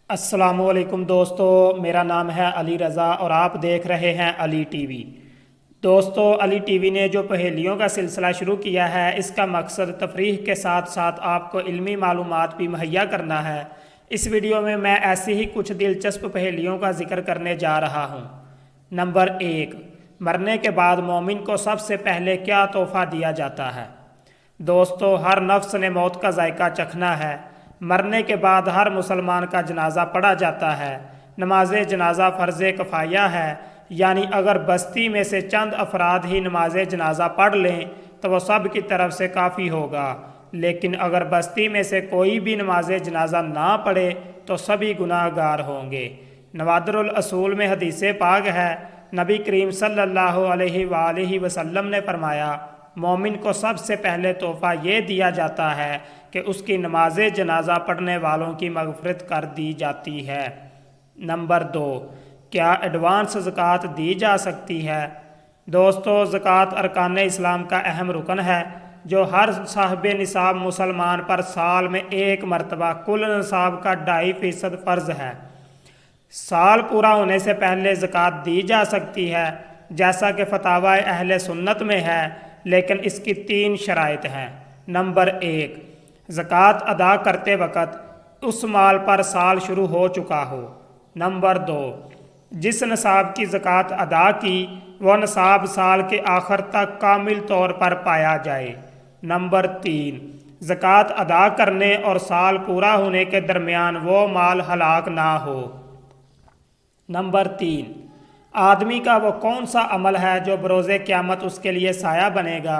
अस्सलाम वालेकुम दोस्तों, मेरा नाम है अली रज़ा और आप देख रहे हैं अली टीवी। दोस्तों, अली टीवी ने जो पहेलियों का सिलसिला शुरू किया है, इसका मकसद तफरीह के साथ साथ आपको इल्मी मालूमात भी मुहैया करना है। इस वीडियो में मैं ऐसी ही कुछ दिलचस्प पहेलियों का जिक्र करने जा रहा हूँ। नंबर 1, मरने के बाद मोमिन को सबसे पहले क्या तोहफा दिया जाता है? दोस्तों, हर नफ्स ने मौत का जायका चखना है। मरने के बाद हर मुसलमान का जनाजा पढ़ा जाता है। नमाज जनाजा फ़र्ज़ कफ़ाया है, यानी अगर बस्ती में से चंद अफराद ही नमाज जनाजा पढ़ लें तो वह सब की तरफ से काफ़ी होगा। लेकिन अगर बस्ती में से कोई भी नमाज जनाजा ना पढ़े तो सभी गुनाहगार होंगे। नवादरुल असूल में हदीस पाक है, नबी करीम सल्लल्लाहु अलैहि वसल्लम ने फरमाया, मोमिन को सबसे पहले तोहफ़ा ये दिया जाता है कि उसकी नमाज जनाजा पढ़ने वालों की मग़फ़िरत कर दी जाती है। नंबर 2, क्या एडवांस ज़कात दी जा सकती है? दोस्तों, ज़कात अरकान इस्लाम का अहम रुकन है जो हर साहिब निसाब मुसलमान पर साल में एक मरतबा कुल निसाब का 2.5% फ़र्ज़ है। साल पूरा होने से पहले ज़कात दी जा सकती है, जैसा कि फतावा अहले सुन्नत में है, लेकिन इसकी 3 शराइत हैं। नंबर 1, ज़कात अदा करते वक़्त उस माल पर साल शुरू हो चुका हो। नंबर 2, जिस निसाब की ज़कात अदा की वह निसाब साल के आखिर तक कामिल तौर पर पाया जाए। नंबर 3, ज़कात अदा करने और साल पूरा होने के दरमियान वो माल हलाक ना हो। नंबर 3, आदमी का वो कौन सा अमल है जो बरोज़े क़यामत उसके लिए साया बनेगा?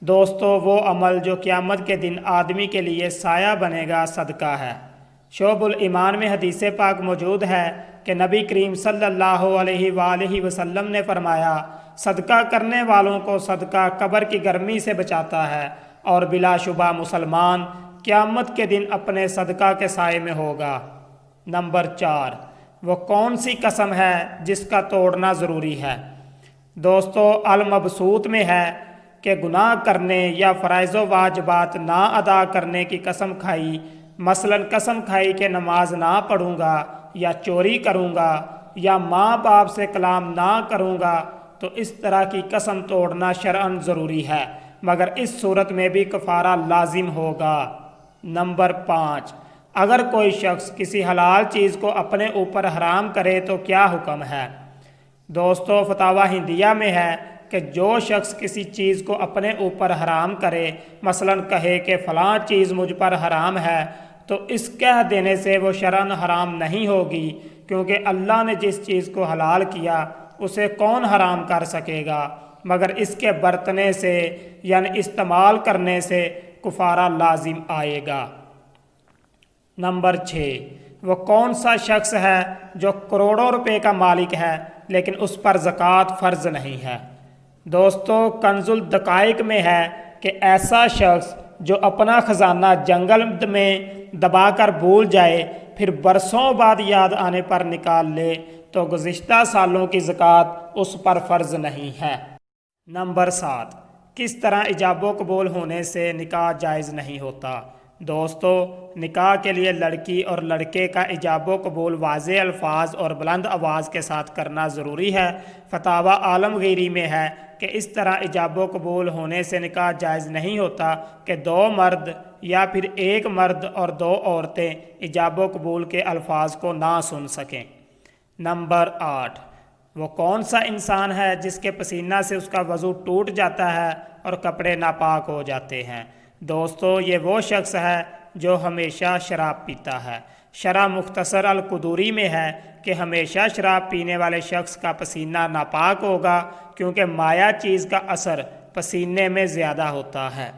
दोस्तों, वो अमल जो क़यामत के दिन आदमी के लिए साया बनेगा सदका है। शोबुल ईमान में हदीस पाक मौजूद है कि नबी करीम सल्लल्लाहु अलैहि वसल्लम ने फरमाया, सदका करने वालों को सदका कब्र की गर्मी से बचाता है और बिलाशुबा मुसलमान क़यामत के दिन अपने सदका के साए में होगा। नंबर 4, वो कौन सी कसम है जिसका तोड़ना ज़रूरी है? दोस्तों, अल मबसूत में है कि गुनाह करने या फ़राइज़ व वाजिबात ना अदा करने की कसम खाई, मसलन कसम खाई कि नमाज ना पढ़ूँगा या चोरी करूँगा या माँ बाप से कलाम ना करूँगा, तो इस तरह की कसम तोड़ना शरअन ज़रूरी है, मगर इस सूरत में भी कफ़ारा लाजिम होगा। नंबर 5, अगर कोई शख्स किसी हलाल चीज़ को अपने ऊपर हराम करे तो क्या हुक्म है? दोस्तों, फतावा हिंदिया में है कि जो शख्स किसी चीज़ को अपने ऊपर हराम करे, मसलन कहे कि फ़लाँ चीज़ मुझ पर हराम है, तो इस कह देने से वो शरअन हराम नहीं होगी, क्योंकि अल्लाह ने जिस चीज़ को हलाल किया उसे कौन हराम कर सकेगा, मगर इसके बरतने से यानी इस्तेमाल करने से कुफारा लाजिम आएगा। नंबर 6, वो कौन सा शख्स है जो करोड़ों रुपए का मालिक है लेकिन उस पर ज़कात फ़र्ज़ नहीं है? दोस्तों, कंजुल दकाइक में है कि ऐसा शख्स जो अपना ख़जाना जंगल में दबाकर भूल जाए, फिर बरसों बाद याद आने पर निकाल ले, तो गुज़िश्ता सालों की ज़कात उस पर फ़र्ज़ नहीं है। नंबर 7, किस तरह इजाबो कबूल होने से निकाह जायज़ नहीं होता? दोस्तों, निकाह के लिए लड़की और लड़के का इजाबो कबूल वाज़े अल्फाज और बुलंद आवाज़ के साथ करना ज़रूरी है। फतावा आलमगीरी में है कि इस तरह इजाबो कबूल होने से निकाह जायज़ नहीं होता कि 2 मर्द या फिर 1 मर्द और 2 औरतें इजाबो कबूल के अल्फाज को ना सुन सकें। नंबर 8, वो कौन सा इंसान है जिसके पसीना से उसका वज़ू टूट जाता है और कपड़े नापाक हो जाते हैं? दोस्तों, ये वो शख्स है जो हमेशा शराब पीता है। शरह मुख्तसर अल कुदूरी में है कि हमेशा शराब पीने वाले शख्स का पसीना नापाक होगा, क्योंकि माया चीज़ का असर पसीने में ज़्यादा होता है।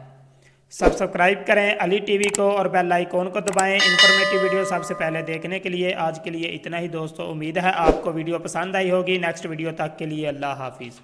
सब्सक्राइब करें अली टीवी को और बेल आइकॉन को दबाएं इंफॉर्मेटिव वीडियो सबसे पहले देखने के लिए। आज के लिए इतना ही दोस्तों, उम्मीद है आपको वीडियो पसंद आई होगी। नेक्स्ट वीडियो तक के लिए अल्लाह हाफिज़।